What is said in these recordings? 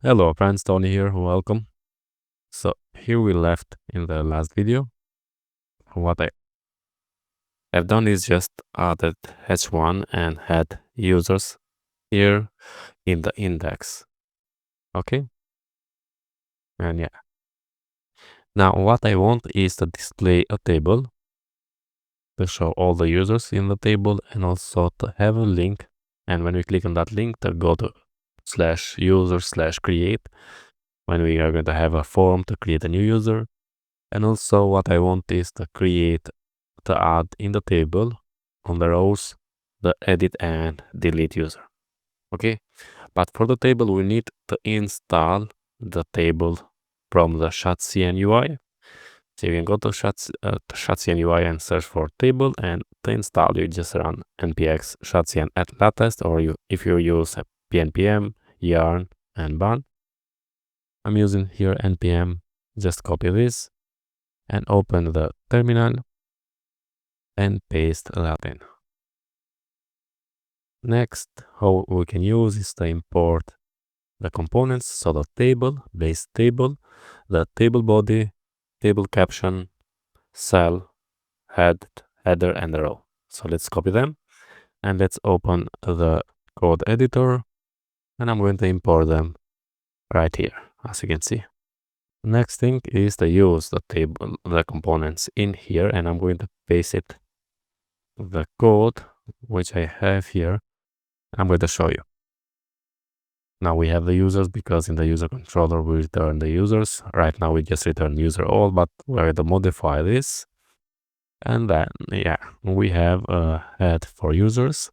Hello friends, Tony here, welcome. So here we left in the last video. What I have done is just added h1 and had users here in the index. Okay, and yeah. Now what I want is to display a table to show all the users in the table and also to have a link. And when we click on that link, to go to /user/create when we are going to have a form to create a new user. And also what I want is to add in the table on the rows the edit and delete user. Okay, but for the table we need to install the table from the ShotCN UI. So you can go to ShotCN UI and search for table, and to install you just run npx ShotCN at latest, or if you use pnpm, yarn, and ban. I'm using here npm. Just copy this and open the terminal and paste that in. Next, how we can use is to import the components. So the table, base table, the table body, table caption, cell, header, and row. So let's copy them and let's open the code editor, and I'm going to import them right here, as you can see. Next thing is to use the components in here, and I'm going to paste it the code which I have here. I'm going to show you. Now we have the users because in the user controller we return the users. Right now we just return user all, but we're going to modify this. And then, yeah, we have a head for users,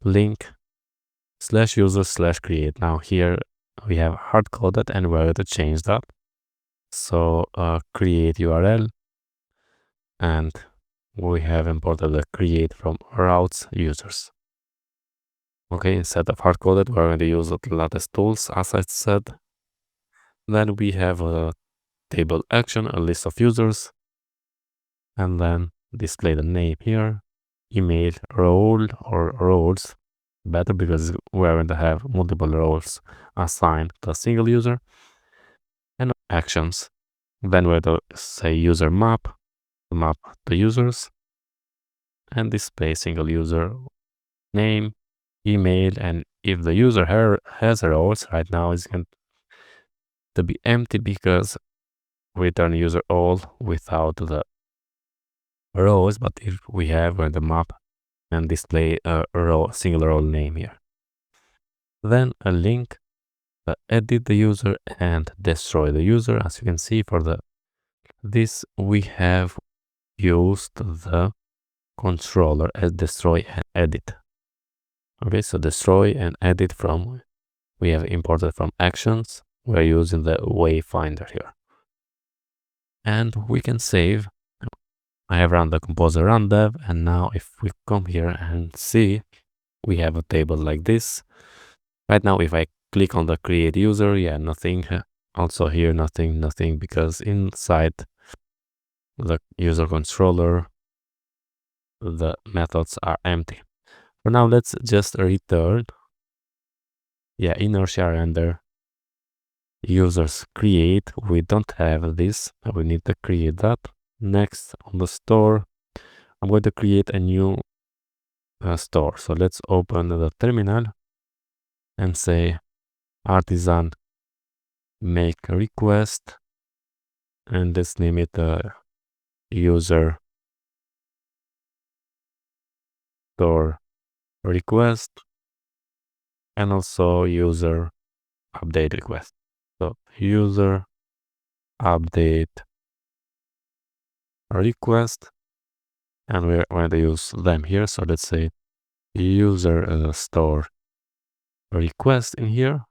link /user/create. Now here we have hard coded and we're going to change that. So create URL, and we have imported the create from routes users. Okay, instead of hard coded, we're going to use the latest tools, as I said. Then we have a table action, a list of users, and then display the name here, email, role or roles, better because we're going to have multiple roles assigned to a single user, and actions. Then we're going to say user map the users, and display single user name, email, and if the user has roles, right now it's going to be empty because we return user all without the rows. But if we have the map and display a single role name here, then a link, edit the user and destroy the user. As you can see, for this we have used the controller as destroy and edit. Okay, so destroy and edit we have imported from actions. We're using the wayfinder here, and we can save. I have run the composer run dev, and now if we come here and see, we have a table like this. Right now, if I click on the create user, yeah, nothing. Also here, nothing, because inside the user controller, the methods are empty. For now, let's just return, yeah, inertia render users create. We don't have this, we need to create that. Next, on the store, I'm going to create a new store. So let's open the terminal and say artisan make a request, and let's name it user store request, and also user update request. So user update request, and we're going to use them here. So let's say user store request in here,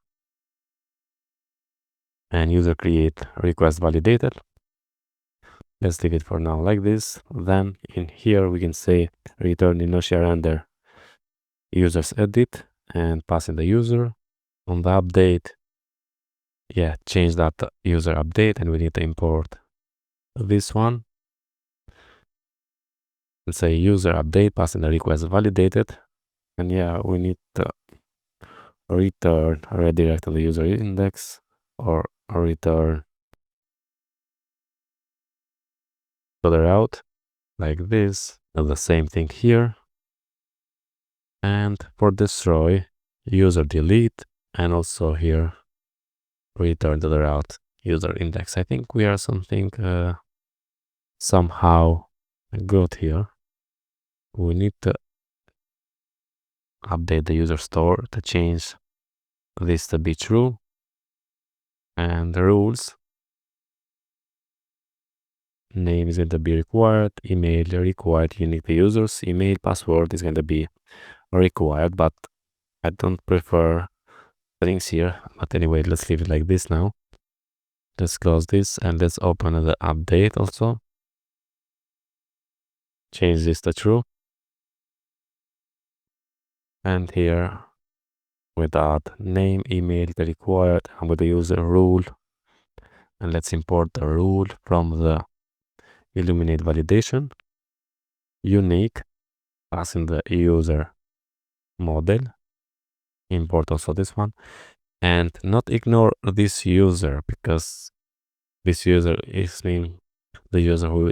and user create request validated. Let's leave it for now like this. Then in here we can say return inertia render users edit and pass in the user. On the update, yeah, change that user update, and we need to import this one. Let's say user update, pass in the request validated, and yeah, we need to return redirect to the user index, or return to the route like this. And the same thing here. And for destroy, user delete, and also here return to the route user index. I think we are something somehow good here. We need to update the user store to change this to be true, and the rules name is going to be required, email required, unique to users, email password is going to be required, but I don't prefer things here. But anyway, let's leave it like this now. Let's close this and let's open the update also. Change this to true. And here without name, email required, and with the user rule. And let's import the rule from the Illuminate validation. Unique, passing the user model. Import also this one. And not ignore this user, because this user is the user who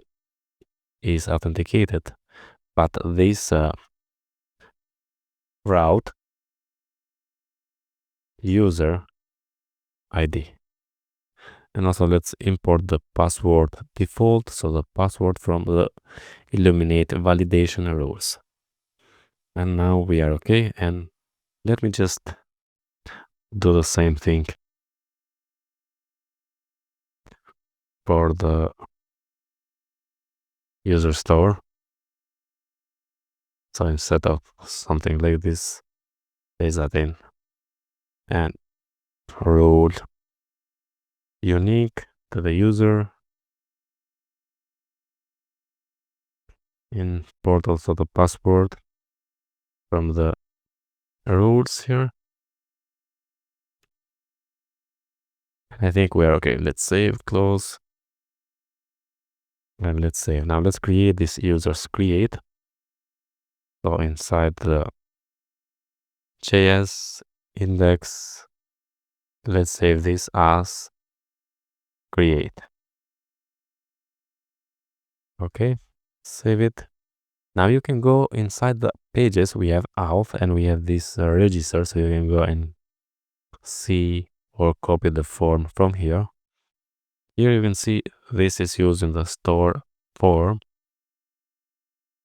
is authenticated. But this route user ID. And also let's import the password default, so the password from the Illuminate validation rules. And now we are okay. And let me just do the same thing for the user store. So instead of something like this, paste that in, and rule unique to the user. Import also the password from the rules here. I think we are okay. Let's save, close, and let's save. Now let's create this users create. So inside the JS index, let's save this as create. Okay, save it. Now you can go inside the pages. We have auth and we have this register, so you can go and see or copy the form from here. Here you can see this is used in the store form.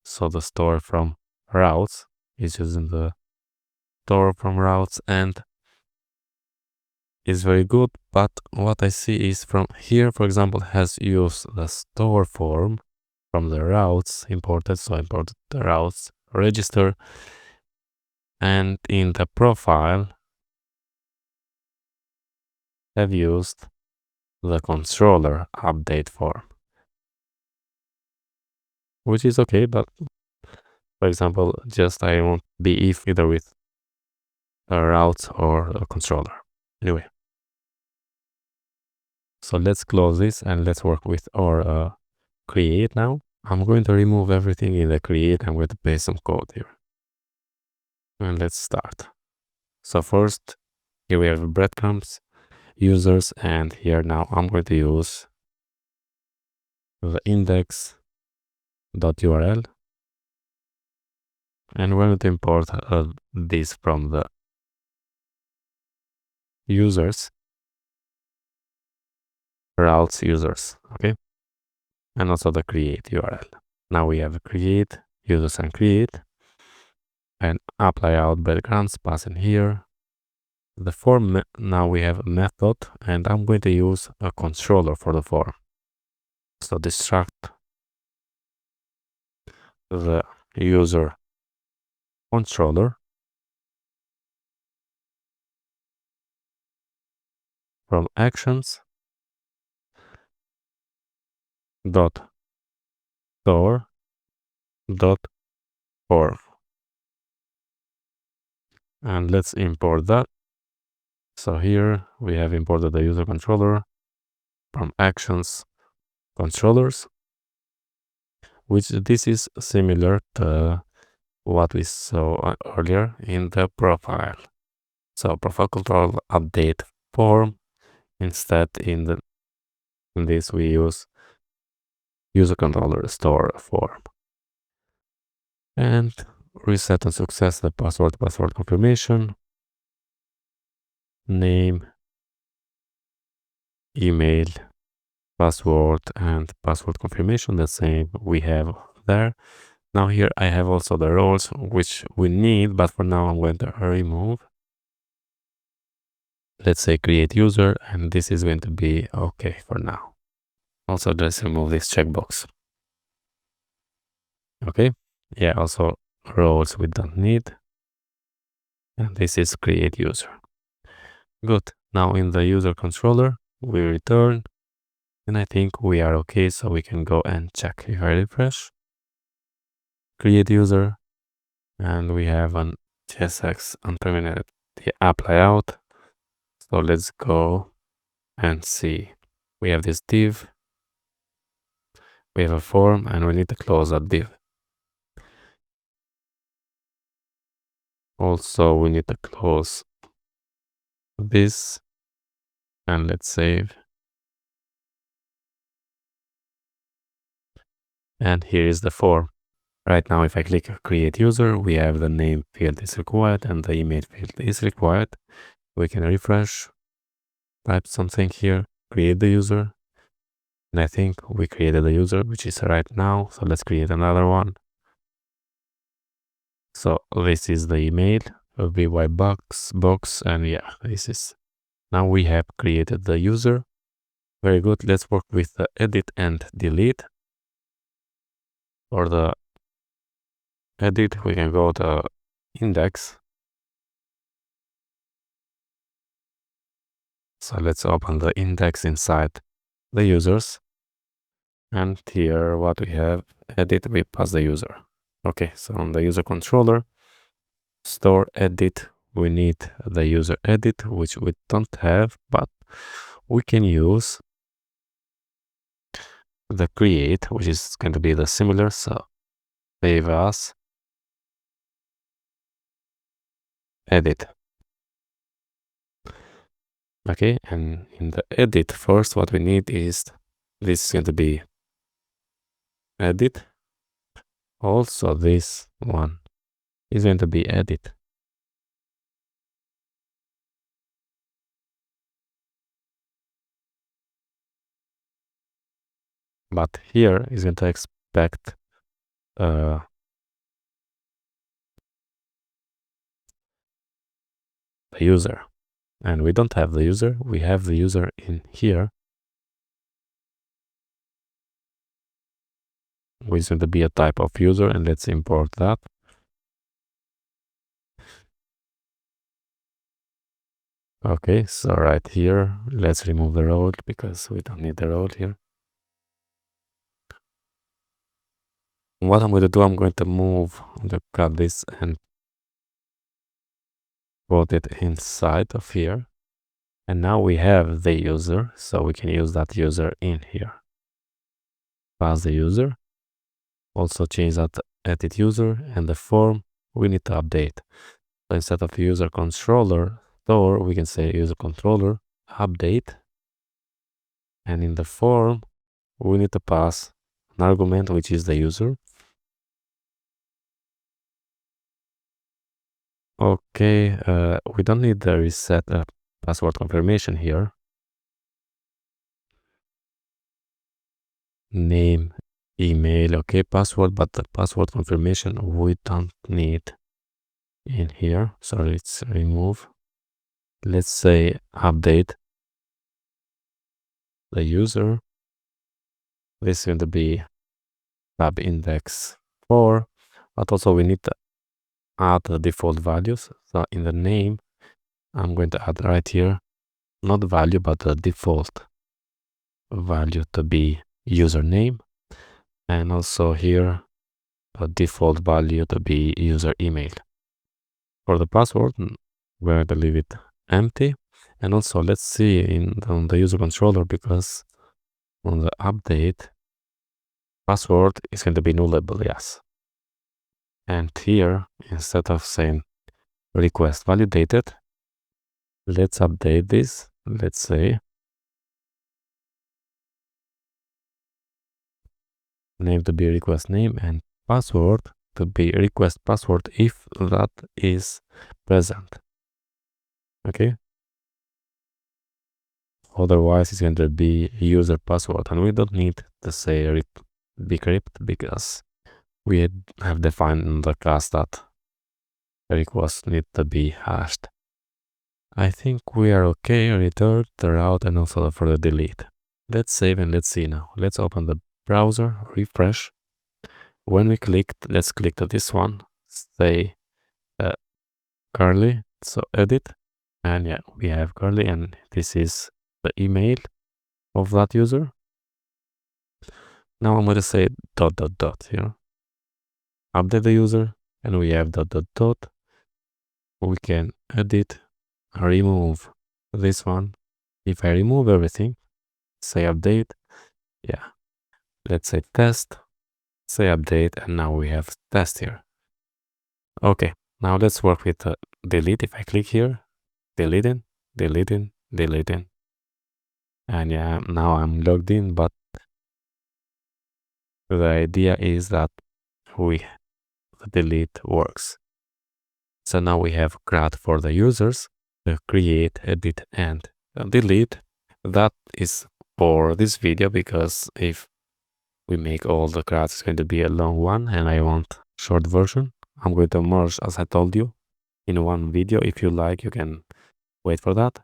So the store from routes is using the store from routes and is very good. But what I see is from here, for example, has used the store form from the routes imported. So I imported the routes register, and in the profile have used the controller update form, which is okay. But for example, just I won't be if either with a route or a controller. Anyway, so let's close this and let's work with our create now. I'm going to remove everything in the create. I'm going to paste some code here. And let's start. So first, here we have breadcrumbs, users, and here now I'm going to use the index.url. And we're going to import this from the users, routes users, okay? And also the create URL. Now we have create, users and create, and apply out breadcrumbs, pass in here. The form, now we have a method, and I'm going to use a controller for the form. So destruct the user controller from actions dot store dot form, and let's import that. So here we have imported the user controller from actions controllers, which this is similar to what we saw earlier in the profile. So profile control update form. Instead, in this we use user controller store form. And reset and success the password confirmation, name, email, password, and password confirmation, the same we have there. Now here I have also the roles which we need, but for now I'm going to remove. Let's say create user, and this is going to be okay for now. Also, let's remove this checkbox. Okay, yeah, also roles we don't need. And this is create user. Good. Now in the user controller, we return, and I think we are okay, so we can go and check. If I refresh, create user, and we have an JSX unterminated the app layout. So let's go and see. We have this div, we have a form, and we need to close that div. Also, we need to close this, and let's save. And here is the form. Right now, if I click create user, we have the name field is required and the email field is required. We can refresh, type something here, create the user. And I think we created the user, which is right now. So let's create another one. So this is the email, a VY box, and yeah, this is, now we have created the user. Very good. Let's work with the edit and delete. For the edit, we can go to index. So let's open the index inside the users. And here what we have, edit, we pass the user. Okay, so on the user controller, store edit, we need the user edit, which we don't have, but we can use the create, which is going to be the similar. So save as edit. Okay, and in the edit first, what we need is this is going to be edit. Also, this one is going to be edit. But here is going to expect the user. And we don't have the user. We have the user in here, which is going to be a type of user. And let's import that. Okay, so right here, let's remove the role because we don't need the role here. What I'm going to do, I'm going to cut this and put it inside of here. And now we have the user, so we can use that user in here. Pass the user. Also change that edit user, and the form we need to update. So instead of user controller store, we can say user controller update. And in the form, we need to pass an argument, which is the user. Okay, we don't need the reset password confirmation here. Name, email, okay, password, but the password confirmation we don't need in here. So let's remove. Let's say update the user. This is going to be tab index 4, but also we need to add the default values. So in the name, I'm going to add right here, not value, but the default value to be username. And also here, a default value to be user email. For the password, we're going to leave it empty. And also let's see on the user controller, because on the update, password is going to be nullable, yes. And here, instead of saying request validated, Let's update this. Let's say name to be request name and password to be request password if that is present. Okay. Otherwise, it's going to be user password, and we don't need to say decrypt because we have defined in the class that requests need to be hashed. I think we are okay. Return the route and also for the delete. Let's save and let's see now. Let's open the browser, refresh. When we click, let's click to this one, say curly, so edit, and yeah, we have curly, and this is the email of that user. Now I'm going to say ... here. Update the user, and we have ... We can edit, remove this one. If I remove everything, say update, yeah, let's say test, say update, and now we have test here. Okay, now let's work with delete. If I click here, deleting, deleting, deleting, and yeah, now I'm logged in, but the idea is that the delete works. So now we have CRUD for the users, create, edit, and delete. That is for this video, because if we make all the CRUDs, it's going to be a long one, and I want short version. I'm going to merge, as I told you, in one video. If you like, you can wait for that.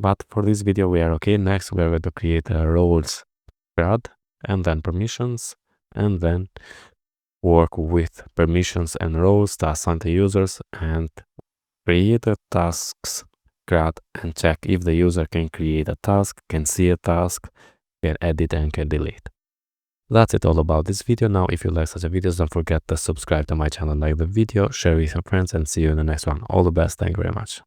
But for this video, we are okay. Next, we are going to create a roles CRUD, and then permissions, and then work with permissions and roles to assign to users, and create the tasks CRUD and check if the user can create a task, can see a task, can edit, and can delete. That's it all about this video. Now, if you like such a videos, don't forget to subscribe to my channel, like the video, share with your friends, and see you in the next one. All the best. Thank you very much.